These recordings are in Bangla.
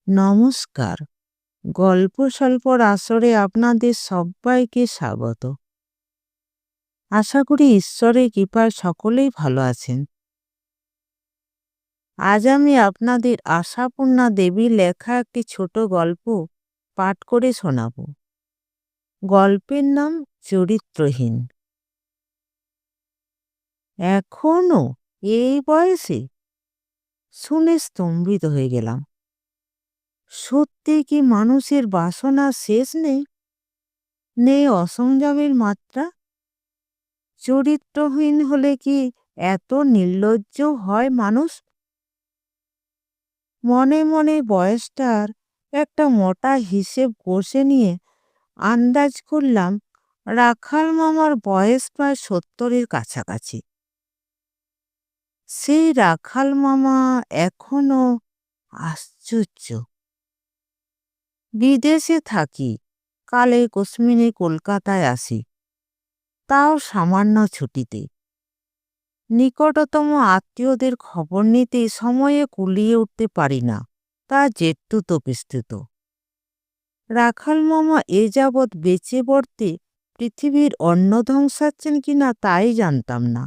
নমস্কার। গল্প স্বল্পর আসরে আপনাদের সব্বাইকে স্বাগত। আশা করি ঈশ্বরের কৃপায় সকলেই ভালো আছেন। আজ আমি আপনাদের আশাপূর্ণা দেবীর লেখা একটি ছোট গল্প পাঠ করে শোনাব। গল্পের নাম চরিত্রহীন। এখনো এই বয়সে? শুনে স্তম্ভিত হয়ে গেলাম। সত্যি কি মানুষের বাসনা শেষ নেই? নেই অসংযমের মাত্রা? চরিত্রহীন হলে কি এত নির্লজ্জ হয় মানুষ? মনে মনে বয়সটার একটা মোটা হিসেব কষে নিয়ে আন্দাজ করলাম রাখাল মামার বয়স প্রায় ৭০-এর কাছাকাছি। সেই রাখাল মামা এখনো। আশ্চর্য! বিদেশে থাকি, কালে কস্মিনে কলকাতায় আসি, তাও সামান্য ছুটিতে। নিকটতম আত্মীয়দের খবর নিতে সময়ে কুলিয়ে উঠতে পারি না, তা জেট্টুতো পিস্তুত। রাখাল মামা এ যাবৎ বেঁচে বর্তে পৃথিবীর অন্ন ধ্বংসাচ্ছেন কিনা তাই জানতাম না।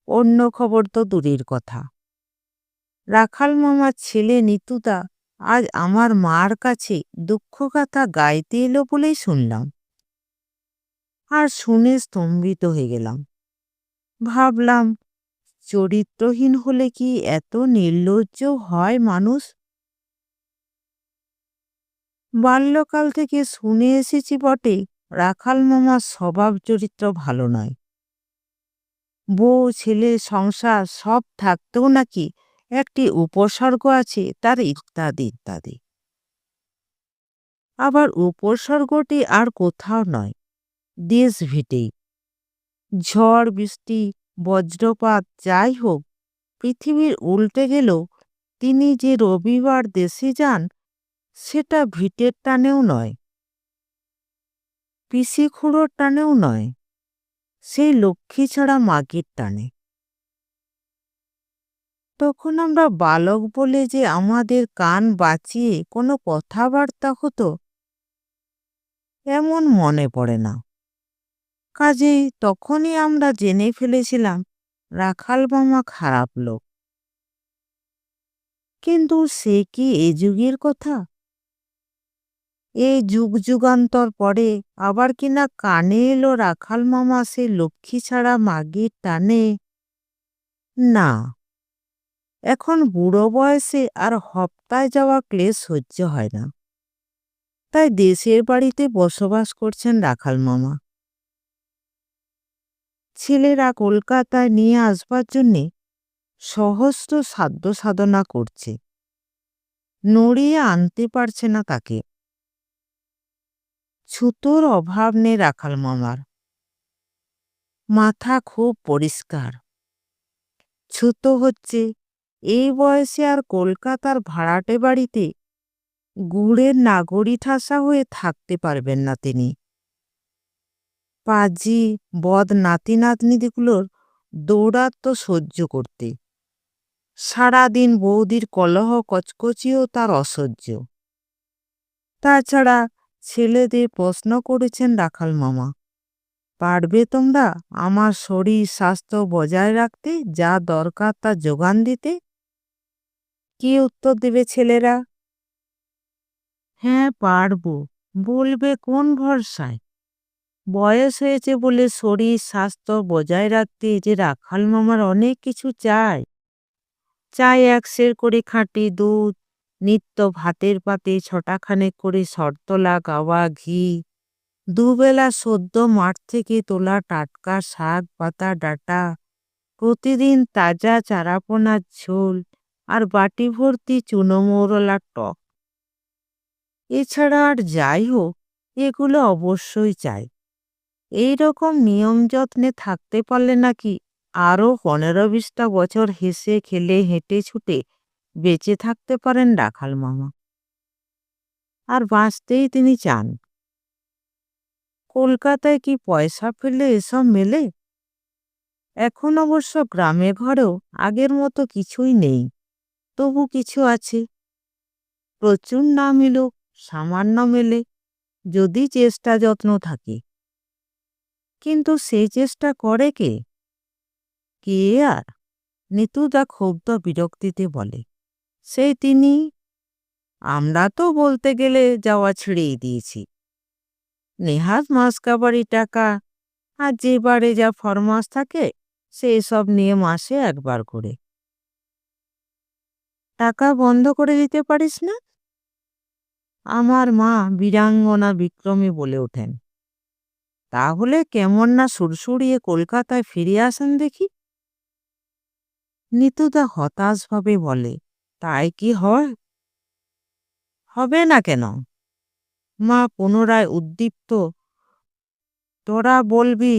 অন্য খবর তো দূরের কথা। রাখাল মামার ছেলে নিতুদা আজ আমার মার কাছে দুঃখগাথা গাইতে এলো বলেই শুনলাম। আর শুনে স্তম্ভিত হয়ে গেলাম। ভাবলাম, চরিত্রহীন হলে কি এত নির্লজ্জ হয় মানুষ? বাল্যকাল থেকে শুনে এসেছি বটে রাখাল মামার স্বভাব চরিত্র ভালো নয়। বউ ছেলে সংসার সব থাকতেও নাকি একটি উপসর্গ আছে তার, ইত্যাদি ইত্যাদি। আবার উপসর্গটি আর কোথাও নয়, দেশ ভিটেই। ঝড় বৃষ্টি বজ্রপাত যাই হোক, পৃথিবীর উল্টে গেলেও তিনি যে রবিবার দেশে যান সেটা ভিটের টানেও নয়, পিসি খুড়োর টানেও নয়, সেই লক্ষ্মী ছাড়া মাগির টানে। তখন আমরা বালক বলে যে আমাদের কান বাঁচিয়ে কোনো কথাবার্তা হতো এমন মনে পড়ে না। কাজেই তখনই আমরা জেনে ফেলেছিলাম রাখাল মামা খারাপ লোক। কিন্তু সে কি এ যুগের কথা? এই যুগ যুগান্তর পরে আবার কিনা কানে এলো রাখাল মামা সে লক্ষ্মী ছাড়া মাগির টানে? না, এখন বুড়ো বয়সে আর হপ্তায় যাওয়া ক্লেশ সহ্য হয় না। তাই দেশের বাড়িতে বসবাস করছেন রাখাল মামা। ছেলেরা কলকাতায় নিয়ে আসবার জন্যে সহস্র সাধ্য সাধনা করছে, নড়িয়ে আনতে পারছে না তাকে। ছুতোর অভাব নেই রাখাল মামার। মাথা খুব পরিষ্কার। ছুতো হচ্ছে, এই বয়সে আর কলকাতার ভাড়াটে বাড়িতে গুড়ের নাগরি ঠাসা হয়ে থাকতে পারবেন না তিনি। পাজি বদ নাতি নাতনিগুলোর দৌরাত্ম্য সহ্য করতে সারাদিন বৌদির কলহ কচকচিও তার অসহ্য। তাছাড়া ছেলেদের প্রশ্ন করেছেন রাখাল মামা, পারবে তোমরা আমার শরীর স্বাস্থ্য বজায় রাখতে, যা দরকার তা যোগান দিতে? কি উত্তর দেবে ছেলেরা? হ্যাঁ পারবো বলবে কোন ভরসায়? বয়স হয়েছে বলে শরীর স্বাস্থ্য বজায় রাখতে যে রাখাল মামার অনেক কিছু চাই। চাই ১ সের করে খাঁটি দুধ, নিত্য ভাতের পাতে ৬টা করে শর্তলা গাওয়া ঘি, দুবেলা সদ্য মাঠ থেকে তোলা টাটকা শাক পাতা ডাঁটা, প্রতিদিন তাজা চারাপোনার ঝোল, আর বাটি ভর্তি চুনোমৌরলার টক। এছাড়া আর যাই হোক, এগুলো অবশ্যই চাই। এই রকম নিয়ম যত্নে থাকতে পারলে নাকি আরও ১৫-২০টা বছর হেসে খেলে হেঁটে ছুটে বেঁচে থাকতে পারেন রাখাল মামা। আর বাঁচতেই তিনি চান। কলকাতায় কি পয়সা ফেললে এসব মেলে? এখন অবশ্য গ্রামে ঘরেও আগের মতো কিছুই নেই, তবু কিছু আছে। প্রচুর না মিলুক, সামান্য মেলে, যদি চেষ্টা যত্ন থাকে। কিন্তু সেই চেষ্টা করে কে? কে আর? নিতুদা ক্ষুব্ধ বিরক্তিতে বলে। সেই তিনি। আমরা তো বলতে গেলে যাওয়া ছেড়েই দিয়েছি। নেহাত মাস কাবারি টাকা আর যে বারে যা ফরমাস থাকে সেই সব নিয়ে মাসে একবার করে। টাকা বন্ধ করে দিতে পারিস না? আমার মা বীরাঙ্গনা বিক্রমী বলে ওঠেন। তাহলে কেমন না সুরসুরিয়ে কলকাতায় ফিরে আসেন দেখি। নিতুদা হতাশভাবে বলে, তাই কি হয়? হবে না কেন? মা পুনরায় উদ্দীপ্ত। তোরা বলবি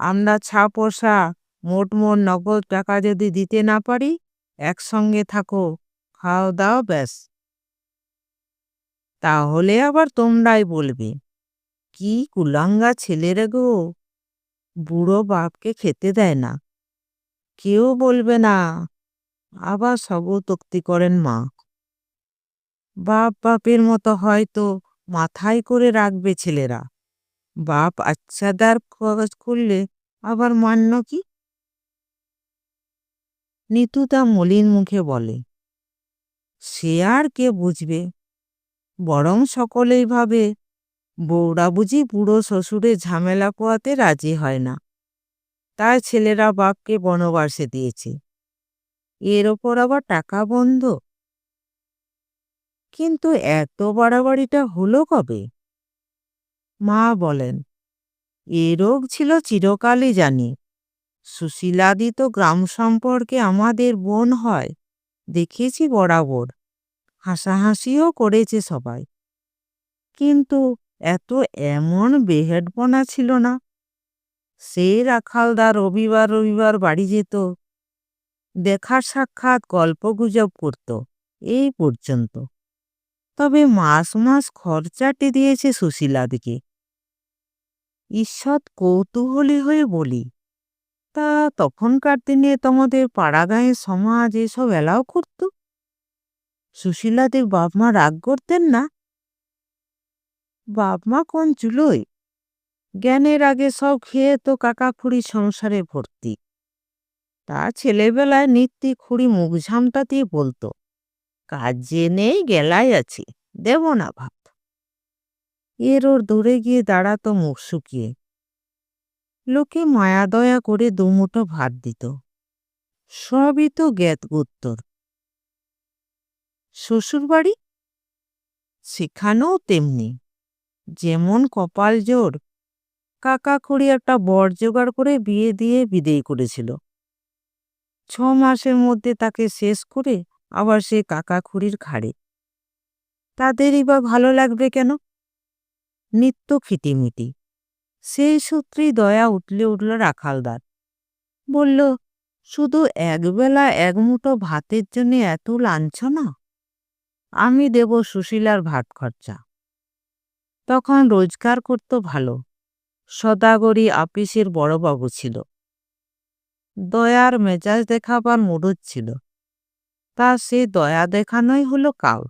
আমরা ছাপোষা মোট নগদ টাকা যদি দিতে না পারি, একসঙ্গে থাকো, খাও দাও, ব্যাস। তাহলে আবার তোমরাই বলবে, কি কুলাঙ্গা ছেলেরে গো, বুড়ো বাপকে খেতে দেয় না। কেউ বলবে না। আবার সবতোক্তি করেন মা। বাপ বাপের মতো হয়তো মাথায় করে রাখবে ছেলেরা। বাপ আচ্ছাদার কাজ করলে আবার মান্য কি? নিতুদা মলিন মুখে বলে, সে আর কে বুঝবে? বরং সকলেই ভাবে বউরা বুঝি বুড়ো শ্বশুরের ঝামেলা পোয়াতে রাজি হয় না, তাই ছেলেরা বাপকে বনবাসে দিয়েছে। এর ওপর আবার টাকা বন্ধ। কিন্তু এত বাড়াবাড়িটা হলো কবে? মা বলেন, এ রোগ ছিল চিরকালই জানি। সুশীলাদি তো গ্রাম সম্পর্কে আমাদের বোন হয়, দেখেছি বরাবর। হাসাহাসিও করেছে সবাই। কিন্তু এত এমন বেহেডপনা ছিল না। সে রাখালদা রবিবার রবিবার বাড়ি যেত, দেখার সাক্ষাৎ গল্পগুজব করত, এই পর্যন্ত। তবে মাস মাস খরচাটি দিয়েছে সুশীলাদিকে। ঈষৎ কৌতূহলী হয়ে বলি, তা তখনকার দিনে তোমাদের পাড়াগাঁয়ের সমাজ এসব এলাও করত? সুশীলাদের বাপ মা রাগ করতেন না? বাপ মা কোন চুলোয়? জ্ঞানের আগে সব খেয়ে তো কাকা খুড়ি সংসারে ভর্তি। তা ছেলেবেলায় নিত্যি খুড়ি মুখ ঝামটা দিয়ে বলতো, কাজ যে নেই, গেলাই আছি, দেব না ভাত। এর ওর দূরে গিয়ে দাঁড়াতো মুখ শুকিয়ে। লোকে মায়া দয়া করে দুমুঠো ভাত দিত। সবই তো জ্ঞাত উত্তর। শ্বশুর বাড়ি? সেখানেও তেমনি। যেমন কপাল জোর, কাকা খুড়ি একটা বর জোগাড় করে বিয়ে দিয়ে বিদেয় করেছিল। 6 মাসের মধ্যে তাকে শেষ করে আবার সে কাকা খুড়ির ঘাড়ে। তাদেরই বা ভালো লাগবে কেন? নিত্য খিটিমিটি। সেই সূত্রেই দয়া উঠলে উঠল রাখালদার। বলল, শুধু একবেলা এক মুঠো ভাতের জন্য এত লাঞ্ছনা? আমি দেব সুশীলার ভাত খরচা। তখন রোজগার করত ভালো। সদাগরি আপিসের বড়বাবু ছিল। দয়ার মেজাজ দেখাবার মুরুদ ছিল। তা সে দয়া দেখানোই হলো কাল।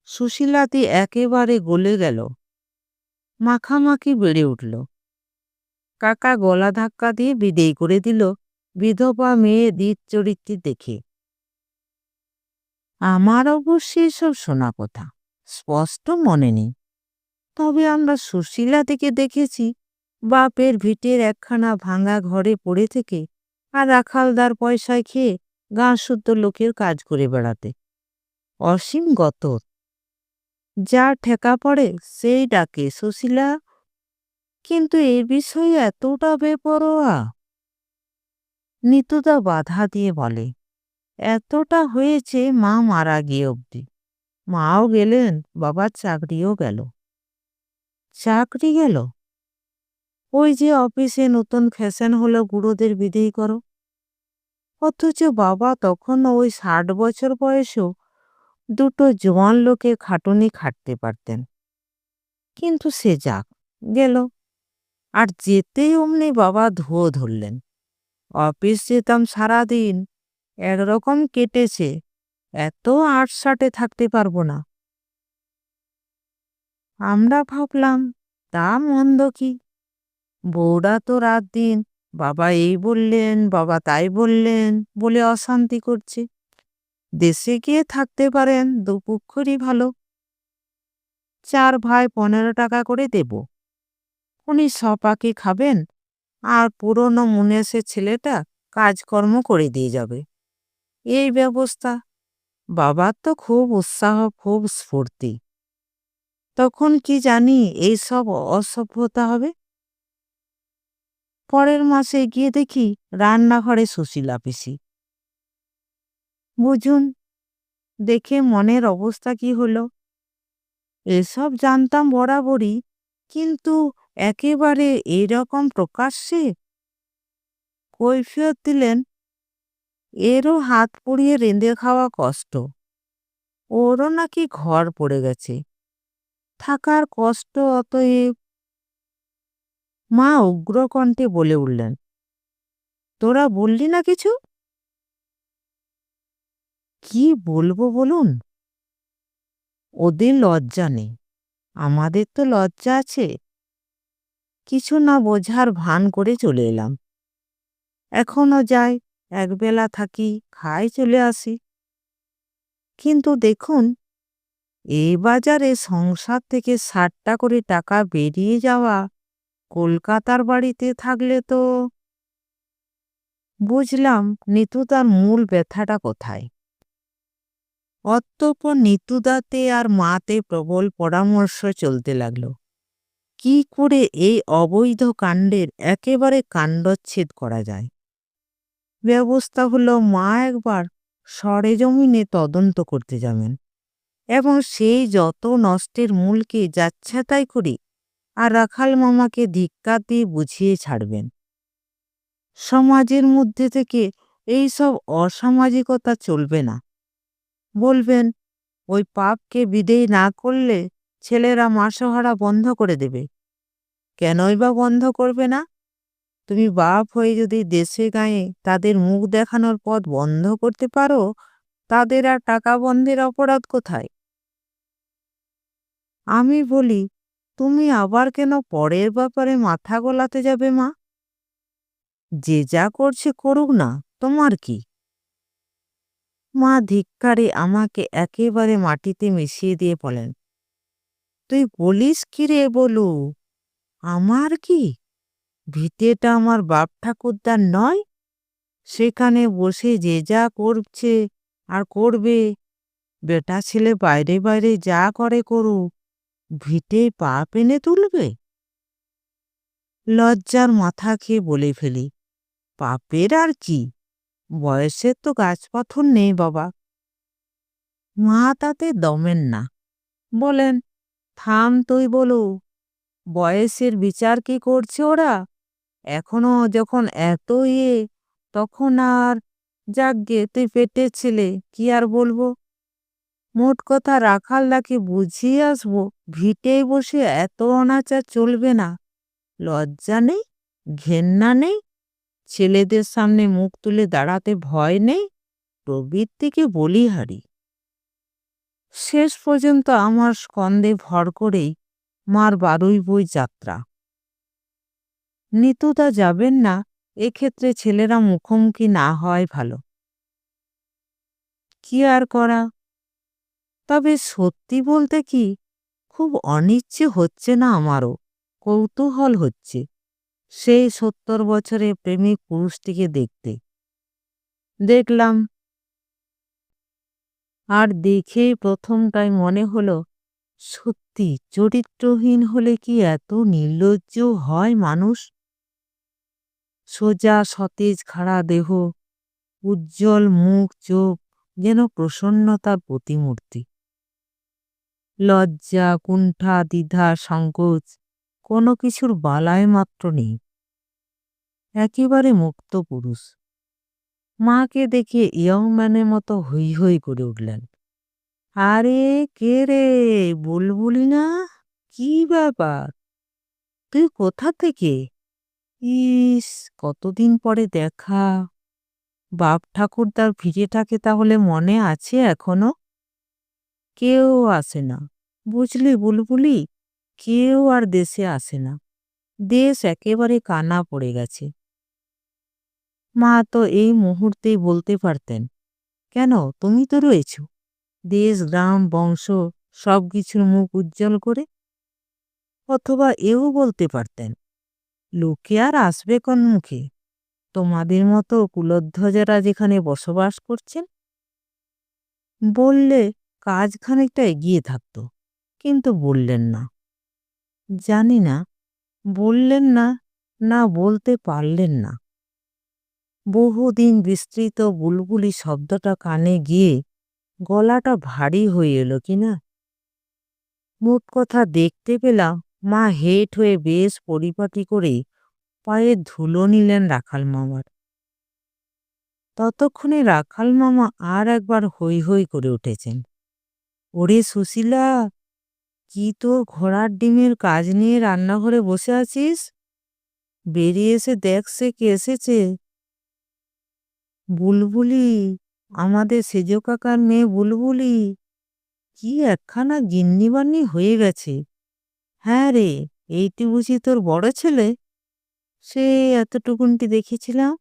সুশীলাতি একেবারে গলে গেল। মাখামাখি বেড়ে উঠল। কাকা গলা ধাক্কা দিয়ে বিদেয় করে দিল বিধবা মেয়ে দ্বিত চরিত্রে দেখে। আমার অবশ্যই সব শোনা কথা, স্পষ্ট মনে নেই। তবে আমরা সুশীলা থেকে দেখেছি বাপের ভিটের একখানা ভাঙা ঘরে পড়ে থেকে আর রাখালদার পয়সায় খেয়ে গাঁ শুদ্ধ লোকের কাজ করে বেড়াতে। অসীম গতর। যা ঠেকা পড়ে সেই ডাকে সুশীলা। কিন্তু এ বিষয়ে এতটা বেপরোয়া? নিতুদা বাধা দিয়ে বলে, এতটা হয়েছে মা মারা গিয়ে অবধি। মাও গেলেন, বাবার চাকরিও গেল। চাকরি গেল? ওই যে অফিসে নতুন ফ্যাশন হলো বুড়োদের বিদেয় করো। অথচ বাবা তখন ওই 60 বছর বয়সেও দুটো জোয়ান লোকের খাটুনি খাটতে পারতেন। কিন্তু সে যাক, গেল। আর যেতেই অমনি বাবা ধুয়ো ধরলেন। অফিস যেতাম সারাদিন, একরকম কেটেছে, এত আটসাটে থাকতে পারবো না। আমরা ভাবলাম তা মন্দ কি, বউরা তো রাত দিন বাবা এই বললেন বাবা তাই বললেন বলে অশান্তি করছে। দেশে গিয়ে থাকতে পারেন, দুপক্ষরই ভালো। 4 ভাই 15 টাকা করে দেব, উনি সপাকে খাবেন, আর পুরনো মুনেসের ছেলেটা কাজকর্ম করে দিয়ে যাবে। এই ব্যবস্থা। বাবার তো খুব উৎসাহ, খুব স্ফূর্তি। তখন কি জানি এইসব অসভ্যতা হবে। পরের মাসে গিয়ে দেখি রান্নাঘরে সুশীলা পিসি। বুঝুন, দেখে মনের অবস্থা কি হলো। এসব জানতাম বরাবরই, কিন্তু একেবারে এরকম প্রকাশ্যে কৈফিয়ত দিলেন। এরও হাত পুড়িয়ে রেঁধে খাওয়া কষ্ট, ওরও নাকি ঘর পড়ে গেছে, থাকার কষ্ট অতএব। মা উগ্রকণ্ঠে বলে উঠলেন, তোরা বললি না কিছু? কি বলবো বলুন? ওদের লজ্জা নেই, আমাদের তো লজ্জা আছে। কিছু না বোঝার ভান করে চলে এলাম। এখনো যাই, একবেলা থাকি, খাই, চলে আসি। কিন্তু দেখুন, এই বাজারে সংসার থেকে 60টা করে টাকা বেরিয়ে যাওয়া কলকাতার বাড়িতে থাকলে তো। বুঝলাম নিতুদার মূল ব্যথাটা কোথায়। অতঃপর নিতুদাতে আর মাতে প্রবল পরামর্শ চলতে লাগলো, কি করে এই অবৈধ কাণ্ডের একেবারে কাণ্ডচ্ছেদ করা যায়। ব্যবস্থা হলো মা একবার সরেজমিনে তদন্ত করতে যাবেন, এবং সেই যত নষ্টের মূলকে যাচ্ছেতাই করি আর রাখাল মামাকে ধিক্কার দিয়ে বুঝিয়ে ছাড়বেন। সমাজের মধ্যে থেকে এই সব অসামাজিকতা চলবে না। বলবেন, ওই পাপকে বিদেয় না করলে ছেলেরা মাসোহারা বন্ধ করে দেবে। কেনই বা বন্ধ করবে না? তুমি বাপ হয়ে যদি দেশে গাঁয়ে তাদের মুখ দেখানোর পথ বন্ধ করতে পারো, তাদের আর টাকা বন্ধের অপরাধ কোথায়? আমি বলি, তুমি আবার কেন পরের ব্যাপারে মাথা গলাতে যাবে মা? যে যা করছে করুক না, তোমার কি? মা ধিক্কারে আমাকে একেবারে মাটিতে মিশিয়ে দিয়ে বলেন, তুই বলিস কি রে বলু? আমার কি? ভিটেটা আমার বাপ ঠাকুরদার নয়? সেখানে বসে যে যা করছে আর করবে, বেটা ছেলে বাইরে বাইরে যা করে করুক, ভিটে পা পেনে তুলবে? লজ্জার মাথা খেয়ে বলে ফেলি, পাপের আর কি, বয়সের তো গাছপাথর নেই বাবা। মা তাতে দমেন না, বলেন, থাম তুই বলু, বয়সের বিচার কি করছে ওরা? এখনো যখন এত ইয়ে, তখন আর। যাকগে, তুই পেটের ছেলে, কি আর বলবো। মোট কথা রাখালদাকে বুঝিয়ে আসবো, ভিটেয় বসে এত অনাচার চলবে না। লজ্জা নেই, ঘেন্না নেই, ছেলেদের সামনে মুখ তুলে দাঁড়াতে ভয় নেই, প্রবৃত্তিকে বলিহারি। শেষ পর্যন্ত আমার স্কন্ধে ভর করেই মার 12ই বই যাত্রা। নিতুদা যাবেন না, এক্ষেত্রে ছেলেরা মুখোমুখি না হওয়াই ভালো। কি আর করা। তবে সত্যি বলতে কি, খুব অনিচ্ছে হচ্ছে না আমারও, কৌতূহল হচ্ছে সেই 70 বছরে প্রেমিক পুরুষটিকে দেখতে। দেখলাম, আর দেখেই প্রথমটাই মনে হলো, সত্যি চরিত্রহীন হলে কি এত নির্লজ্জ হয় মানুষ? সোজা সতেজ খাড়া দেহ, উজ্জ্বল মুখ চোখ, যেন প্রসন্নতার প্রতিমূর্তি। লজ্জা, কুণ্ঠা, দ্বিধা, সংকোচ কোনো কিছুর বালাই মাত্র নেই, একেবারে মুক্ত পুরুষ। মাকে দেখে ইয়ং ম্যানের মতো হৈ হৈ করে উঠলেন, আরে কে রে, বুলবুলি না? কি ব্যাপার, তুই কোথা থেকে? ইস, কতদিন পরে দেখা। বাপ ঠাকুরদার ভিটেটাকে তাহলে মনে আছে এখনো? কেউ আসে না, বুঝলি বুলবুলি, কেউ আর দেশে আসে না। দেশ একেবারে কানা পড়ে গেছে। মা তো এই মুহূর্তেই বলতে পারতেন, কেন তুমি তো রয়েছ, দেশ গ্রাম বংশ সবকিছুর মুখ উজ্জ্বল করে। অথবা এও বলতে পারতেন, লোকে আর আসবে কোন মুখে, তোমাদের মতো কুলধ্বজারা যেখানে বসবাস করছেন। বললে কাজ খানিকটা এগিয়ে থাকতো, কিন্তু বললেন না। জানি না বললেন না, না বলতে পারলেন না। বহুদিন বিস্তৃত বুলবুলি শব্দটা কানে গিয়ে গলাটা ভারী হয়ে এলো কিনা। মোট কথা দেখতে পেলাম মা হেঁট হয়ে বেশ পরিপাটি করে পায়ে ধুলো নিলেন রাখাল মামার। ততক্ষণে রাখাল মামা আর একবার হৈ হৈ করে উঠেছেন। ওরে সুশীলা, কি তোর ঘোড়ার ডিমের কাজ নিয়ে রান্নাঘরে বসে আছিস? বেরিয়ে এসে দেখ সে কে এসেছে। বুলবুলি, আমাদের সেজ কাকার মেয়ে বুলবুলি। কি একখানা গিন্নিবান্নি হয়ে গেছে। হ্যাঁ রে, এইটি বুঝি তোর বড় ছেলে? সে এতটুকুনটি দেখেছিলাম,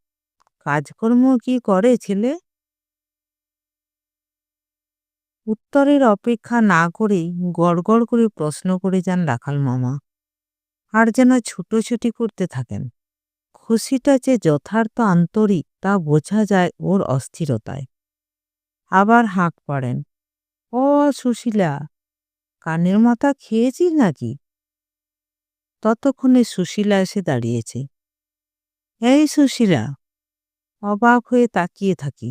কাজকর্ম কি করে ছেলে? উত্তরের অপেক্ষা না করেই গড়গড় করে প্রশ্ন করে যান রাখাল মামা, আর যেন ছুটোছুটি করতে থাকেন। খুশিটা যে যথার্থ আন্তরিক তা বোঝা যায় ওর অস্থিরতায়। আবার হাঁক পাড়েন, ও সুশীলা, কানের মাথা খেয়েছিস নাকি? ততক্ষণে সুশীলা এসে দাঁড়িয়েছে। এই সুশীলা, অবাক হয়ে তাকিয়ে থাকি।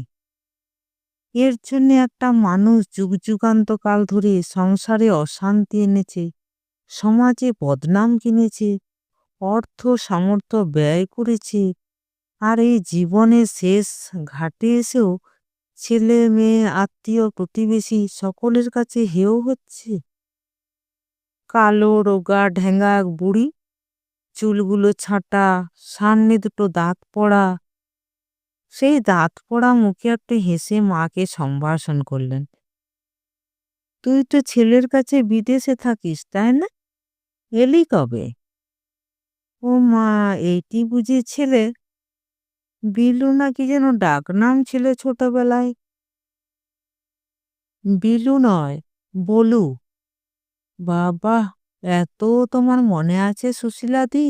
এর জন্য একটা মানুষ যুগ যুগান্তকাল ধরে সংসারে অশান্তি এনেছে, সমাজে বদনাম কিনেছে, অর্থ সামর্থ্য ব্যয় করেছে, আর এই জীবনের শেষ ঘাটে এসেও ছেলে মেয়ে আত্মীয় প্রতিবেশী সকলের কাছে হেয় হচ্ছে। কালো রোগা ঢেঙ্গা এক বুড়ি, চুলগুলো ছাঁটা, সামনে দুটো দাঁত পড়া। সেই দাঁত পড়া মুখে একটু হেসে মাকে সম্ভাষণ করলেন। তুই তো ছেলের কাছে বিদেশে থাকিস, তাই না? এলি কবে? ও মা, এইটি বুঝি ছেলে? বিলু নাকি যেন ডাকনাম ছিল ছোটবেলায়। বিলু নয়, বলু। বাবা, এত তোমার মনে আছে সুশীলাদি?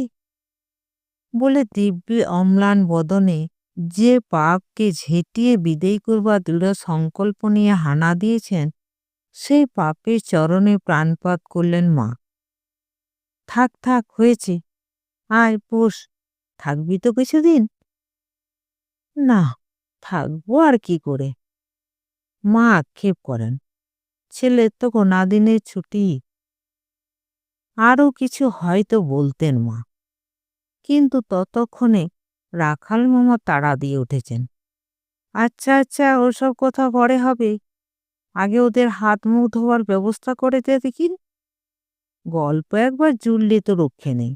বলে দিব্যি অম্লান বদনে যে পাপকে ঝেঁটিয়ে বিদেয় করবার দৃঢ় সংকল্প নিয়ে হানা দিয়েছেন, সেই পাপের চরণে প্রাণপাত করলেন মা। থাক থাক, হয়েছে, আয় পোষ, থাকবি তো কিছুদিন? না, থাকবো আর কি করে। মা আক্ষেপ করেন, ছেলের তো কোনাদিনের ছুটি। আরও কিছু হয়তো বলতেন মা, কিন্তু ততক্ষণে রাখাল মামা তাড়া দিয়ে উঠেছেন। আচ্ছা আচ্ছা, ওসব কথা পরে হবে, আগে ওদের হাত মুখ ধোয়ার ব্যবস্থা করে দে দেখি। গল্প একবার জুড়লে তো রক্ষে নেই।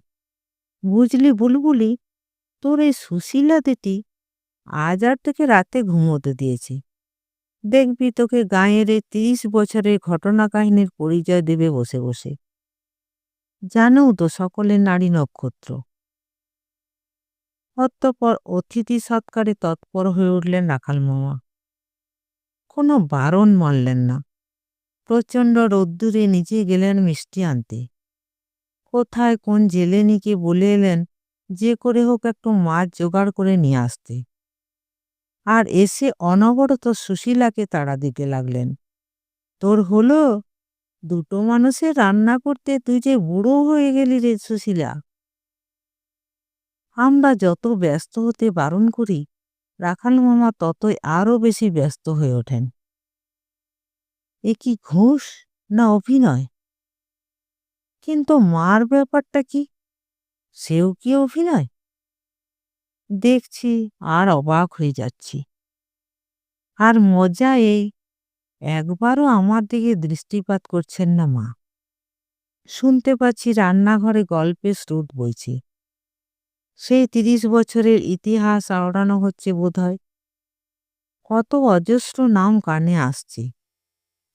বুঝলি বুলবুলি, তোর এই সুশীলা দিটি আজ আর তোকে রাতে ঘুমোতে দিয়েছি। দেখবি তোকে গাঁয়ের এই 30 বছরের ঘটনা কাহিনীর পরিচয় দেবে বসে বসে। জানো তো সকলের নারী নক্ষত্র। অতঃপর অতিথি সৎকারে তৎপর হয়ে উঠলেন রাখাল মামা। কোনো বারণ মানলেন না। প্রচণ্ড রোদ্দুরে নিজে গেলেন মিষ্টি আনতে। কোথায় কোন জেলেনিকে বলে এলেন যে করে হোক একটু মাছ জোগাড় করে নিয়ে আসতে। আর এসে অনবরত সুশীলাকে তাড়া দিতে লাগলেন। তোর হলো? দুটো মানুষের রান্না করতে তুই যে বুড়ো হয়ে গেলি রে সুশীলা। আমরা যত ব্যস্ত হতে বারণ করি, রাখাল মামা ততই আরো বেশি ব্যস্ত হয়ে ওঠেন। এ কি ঘুষ না অভিনয়? কিন্তু মার ব্যাপারটা কি, সেও কি অভিনয়? দেখছি আর অবাক হয়ে যাচ্ছি। আর মজা এই, একবারও আমার দিকে দৃষ্টিপাত করছেন না মা। শুনতে পাচ্ছি রান্নাঘরে গল্পের স্রোত বইছে। সেই 30 বছরের ইতিহাস আওড়ানো হচ্ছে বোধহয়। কত অজস্র নাম কানে আসছে।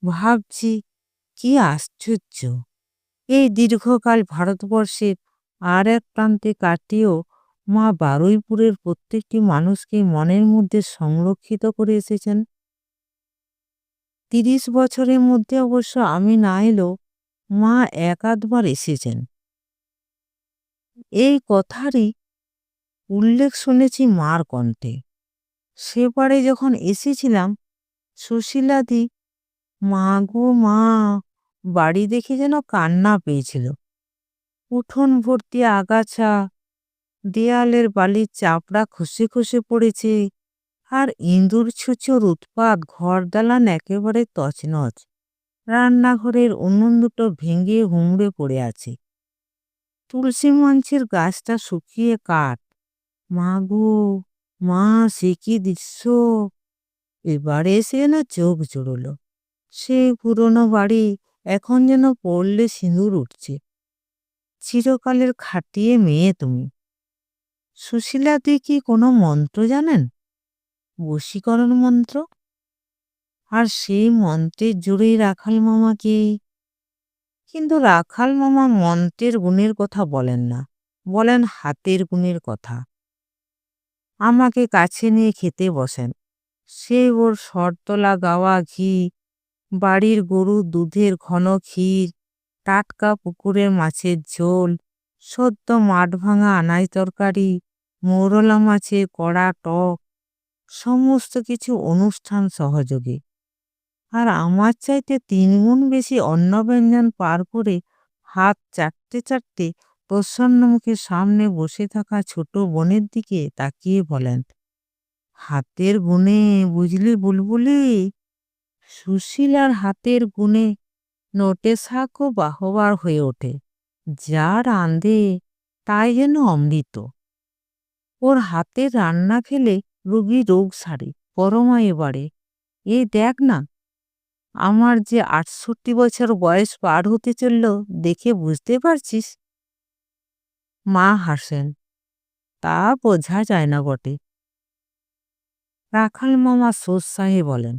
ভাবছি, কি আশ্চর্য! এই দীর্ঘকাল ভারতবর্ষের আর এক প্রান্তে কাটিয়েও মা বারুইপুরের প্রত্যেকটি মানুষকে মনের মধ্যে সংরক্ষিত করে এসেছেন। ৩০ বছরের মধ্যে অবশ্য আমি না এলেও মা এক আধবার এসেছেন। এই কথারই উল্লেখ শুনেছি মার কণ্ঠে। সেবারে যখন এসেছিলাম, সুশীলাদি মা গো মা বাড়ি দেখে যেন কান্না পেয়েছিল। উঠোন ভর্তি আগাছা, দেয়ালের বালির চাপড়া খসে খসে পড়েছে, আর ইঁদুর ছুঁচোর উৎপাত, ঘর দালান একেবারে তছনছ। রান্নাঘরের উনুন দুটো ভেঙে হুমড়ে পড়ে আছে। তুলসী মঞ্চের গাছটা শুকিয়ে কাঠ। মা গো মা, সে কি দৃশ্য! এবারে এসে যেন চোখ জুড়ল। সেই পুরনো বাড়ি এখন যেন পড়লে সিঁদুর উঠছে। চিরকালের খাটিয়ে মেয়ে তুমি। সুশীলাদি কি কোনো মন্ত্র জানেন? বশীকরণ মন্ত্র? আর সেই মন্ত্রের জোরেই রাখাল মামাকে। কিন্তু রাখাল মামা মন্ত্রের গুণের কথা বলেন না, বলেন হাতের গুণের কথা। আমাকে কাছে নিয়ে খেতে বসেন। সে ওর শরতলা গাওয়া ঘি, বাড়ির গরুর দুধের ঘন ক্ষীর, টাটকা পুকুরের মাছের ঝোল, সদ্য মাঠ ভাঙা আনাই তরকারি, মৌরলা মাছের কড়া টক, সমস্ত কিছু অনুষ্ঠান সহযোগী। আর আমার চাইতে ৩ গুণ বেশি অন্নব্যঞ্জন পার করে হাত চাটতে চাটতে প্রসন্ন মুখে সামনে বসে থাকা ছোট বোনের দিকে তাকিয়ে বলেন, হাতের গুণে বুঝলি বুলবুলি? সুশীলার হাতের গুণে নোটে শাকও বাহবার হয়ে ওঠে। যা রাঁধে তাই যেন অমৃত। ওর হাতের রান্না খেলে রোগী রোগ সারে, পরমায়ে বাড়ে। এই দেখ না, আমার যে ৬৮ বছর বয়স পার হতে চলল, দেখে বুঝতে পারছিস? মা হাসেন। তা বোঝা যায় না বটে। রাখাল মামা সোৎসাহে বলেন,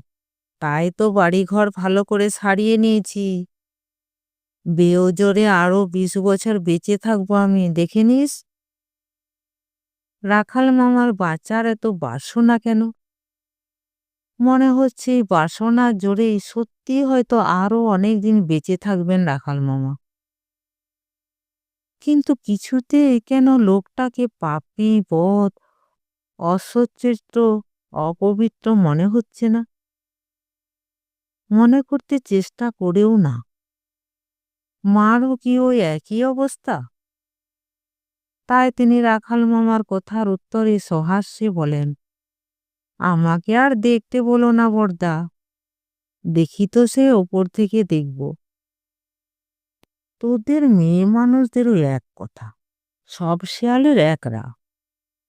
তাই তো বাড়িঘর ভালো করে সারিয়ে নিয়েছি। বেওজোরে আরো ২০ বছর বেঁচে থাকবো আমি, দেখে নিস। রাখাল মামার বাঁচার এত বাসনা কেন? মনে হচ্ছে এই বাসনার জোরেই সত্যি হয়তো আরো অনেক দিন বেঁচে থাকবেন রাখাল মামা। কিন্তু কিছুতে কেন লোকটাকে পাপী, বদ, অসচ্চরিত্র, অপবিত্র মনে হচ্ছে না। মনে করতে চেষ্টা করেও না। মারও কি ওই একই অবস্থা? তাই তিনি রাখাল মামার কথার উত্তরে সহাস্যে বলেন, আমাকে আর দেখতে বলো না বড়দা, দেখি তো সে ওপর থেকে দেখব। তোদের মেয়ে মানুষদেরও এক কথা, সব শেয়ালের এক রাগ।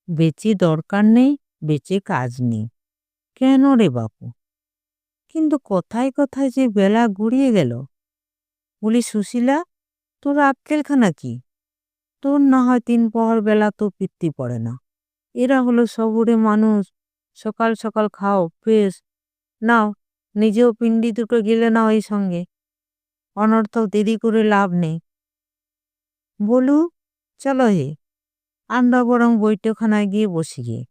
বেঁচে দরকার নেই, বেঁচে কাজ নেই। কেন রে বাপু? কিন্তু কথায় কথায় যে বেলা গড়িয়ে গেল। বলি সুশীলা, তোর আক্কেলখানা কি? তোর না হয় ৩ প্রহর বেলা তো পিত্তি পড়ে না। এরা হলো শহুরে মানুষ, সকাল সকাল খাও বেশ, নাও নিজেও পিণ্ডি দুটো গিলে নাও এই সঙ্গে। অনর্থক দেরি করে লাভ নেই। বলু, চলো হে, আমরা বরং বৈঠকখানায় গিয়ে বসি গিয়ে।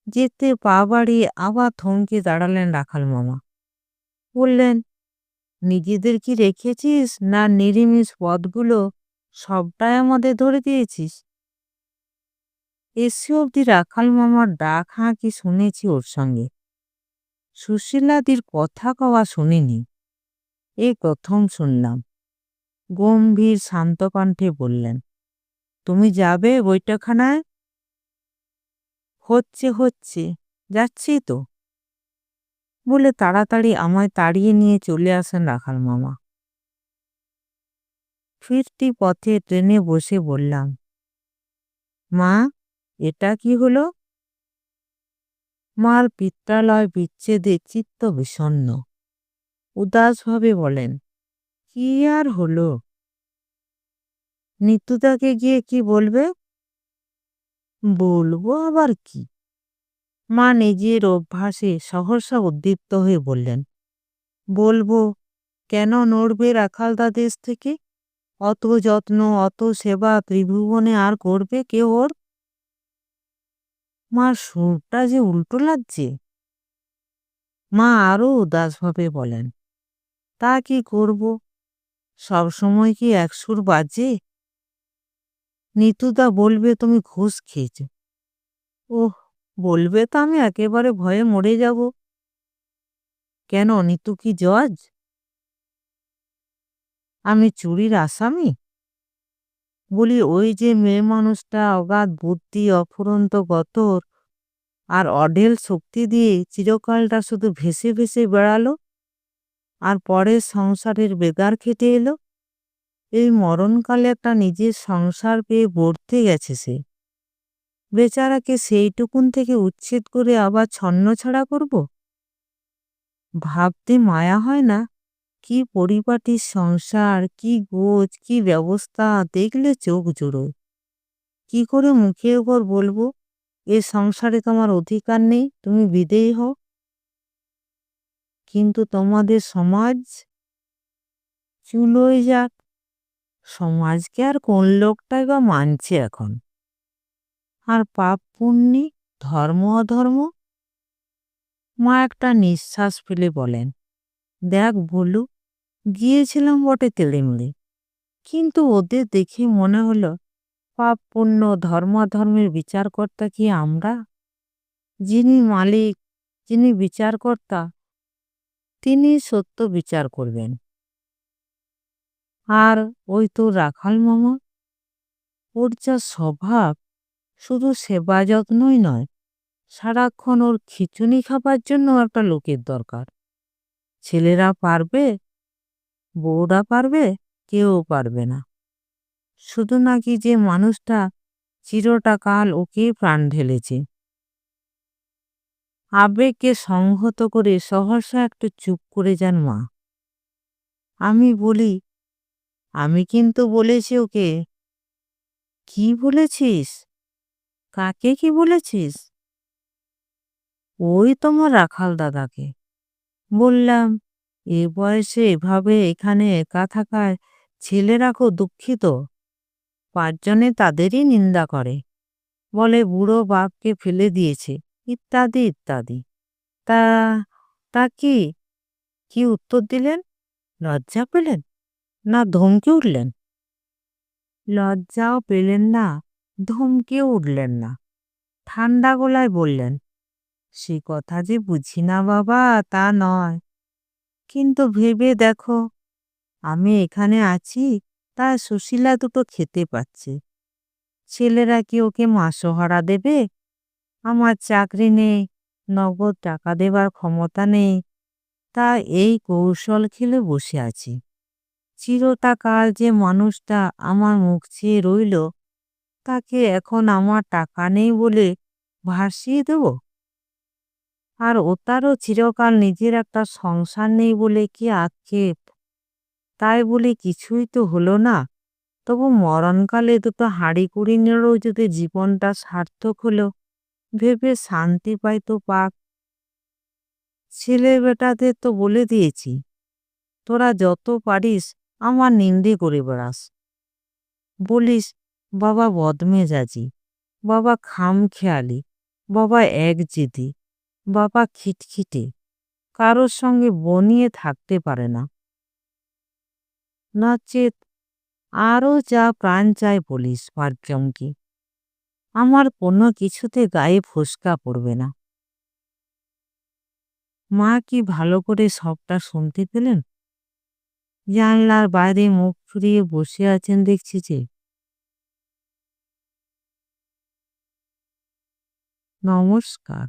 যেতে পা বাড়িয়ে আবার থমকে দাঁড়ালেন রাখাল মামা। বললেন, নিজেদের কি রেখেছিস, না নিরিমিষ পদগুলো সবটাই আমাদের ধরে দিয়েছিস? এসে অবধি রাখাল মামার ডাক হাঁকি শুনেছি ওর সঙ্গে, সুশীলাদির কথা কওয়া শুনিনি। এই প্রথম শুনলাম। গম্ভীর শান্ত কণ্ঠে বললেন, তুমি যাবে বৈঠকখানায়? হচ্ছে হচ্ছে, যাচ্ছি তো, বলে তাড়াতাড়ি আমায় তাড়িয়ে নিয়ে চলে আসেন রাখাল মামা। ফিরতি পথে ট্রেনে বসে বললাম, মা, এটা কি হলো? মার পিত্রালয় বিচ্ছেদে চিত্ত বিষণ্ণ। উদাসভাবে বলেন, কি আর হলো? নিতুদাকে গিয়ে কি বলবে? বলবো আবার কি? মা নিজের অভ্যাসে সহসা উদ্দীপ্ত হয়ে বললেন, বলবো, কেন নড়বে রাখালদা দেশ থেকে? অত যত্ন, অত সেবা ত্রিভুবনে আর করবে কেউ ওর? মার সুরটা যে উল্টো লাগছে। মা আরো উদাসভাবে বলেন, তা কি করব, সবসময় কি এক সুর বাজে? নিতুদা বলবে তুমি ঘুষ খেয়েছ। ওহ, বলবে তো আমি একেবারে ভয়ে মরে যাব। কেন, নিতু কি জজ? আমি চুরির আসামি? বলি, ওই যে মেয়ে মানুষটা অগাধ বুদ্ধি, অফুরন্ত গতর আর অঢেল শক্তি দিয়ে চিরকালটা শুধু ভেসে ভেসে বেড়ালো, আর পরে সংসারের বেগার খেটে এলো। এই মরণকালে একটা নিজের সংসার পেয়ে বর্তে গেছে সে। বেচারাকে সেইটুকুন থেকে উচ্ছেদ করে আবার ছন্নছাড়া করব? ভাবতে মায়া হয় না? কি পরিপাটির সংসার, কি গোছ, কি ব্যবস্থা, দেখলে চোখ জুড়োয়। কি করে মুখের উপর বলবো এ সংসারে তোমার অধিকার নেই, তুমি বিদেয়ী হও? কিন্তু তোমাদের সমাজ? চুলোয় যাক, সমাজকে আর কোন লোকটাই বা মানছে এখন? আর পাপ পুণ্যি, ধর্ম অধর্ম? মা একটা নিঃশ্বাস ফেলে বলেন, দেখ ভুলু, গিয়েছিলাম বটে তেড়েমুড়ে, কিন্তু ওদের দেখে মনে হলো পাপ পুণ্য ধর্মাধর্মের বিচারকর্তা কি আমরা? যিনি মালিক, যিনি বিচারকর্তা, তিনি সত্য বিচার করবেন। আর ওই তো রাখাল মামা, ওর যা স্বভাব, শুধু সেবা যত্নই নয়, সারাক্ষণ ওর খিচুনি খাবার জন্য একটা লোকের দরকার। ছেলেরা পারবে, বউরা পারবে, কেউ পারবে না। শুধু নাকি যে মানুষটা চিরটা কাল ওকে প্রাণ ঢেলেছে। আবেগকে সংহত করে সহসা একটু চুপ করে যান মা। আমি বলি, আমি কিন্তু বলেছি ওকে। কি বলেছিস? কাকে কি বলেছিস? ওই তোমার রাখাল দাদাকে। বললাম, এ বয়সে এভাবে এখানে একা থাকায় ছেলেরা খুব দুঃখিত। পাঁচজনে তাদেরই নিন্দা করে, বলে বুড়ো বাপকে ফেলে দিয়েছে, ইত্যাদি ইত্যাদি। তা তা কি কি উত্তর দিলেন? লজ্জা পেলেন, না ধমকে উঠলেন? লজ্জাও পেলেন না, ধমকেও উঠলেন না। ঠান্ডা গলায় বললেন, সে কথা যে বুঝি না বাবা, তা নয়। কিন্তু ভেবে দেখো, আমি এখানে আছি, তা সুশীলা দুটো খেতে পাচ্ছে। ছেলেরা কি ওকে মাসোহারা দেবে? আমার চাকরি নেই, নগদ টাকা দেবার ক্ষমতা নেই, তা এই কৌশল খেলে বসে আছি। চিরটা কাল যে মানুষটা আমার মুখ চেয়ে রইল, তাকে এখন আমার টাকা নেই বলে ভাসিয়ে দেব? আর ও তারও চিরকাল নিজের একটা সংসার নেই বলে কি আক্ষেপ। তাই বলে কিছুই তো হলো না। তবু মরণকালে দুটো হাঁড়িকুড়িনেরও যদি জীবনটা সার্থক হলো, ভেবে শান্তি পাই তো পাক। ছেলে বেটাদের তো বলে দিয়েছি, তোরা যত পারিস আমার নিন্দে করে বেড়াস। বলিস বাবা বদমেজাজি, বাবা খামখেয়ালি, বাবা একজিদি, বাবা খিটখিটে, কারোর সঙ্গে বনিয়ে থাকতে পারে না। নচেত আরও যা প্রাণ চায় বলিস পাঁচজনকে, আমার কোনো কিছুতে গায়ে ফোসকা পড়বে না। মা কি ভালো করে সবটা শুনতে পেলেন? জানলার বাইরে মুখ ফিরিয়ে বসে আছেন দেখছি যে। নমস্কার।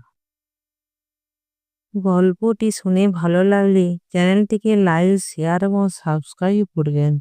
গল্পটি শুনে ভালো লাগলে চ্যানেলটিকে লাইক, শেয়ার এবং সাবস্ক্রাইব করবেন।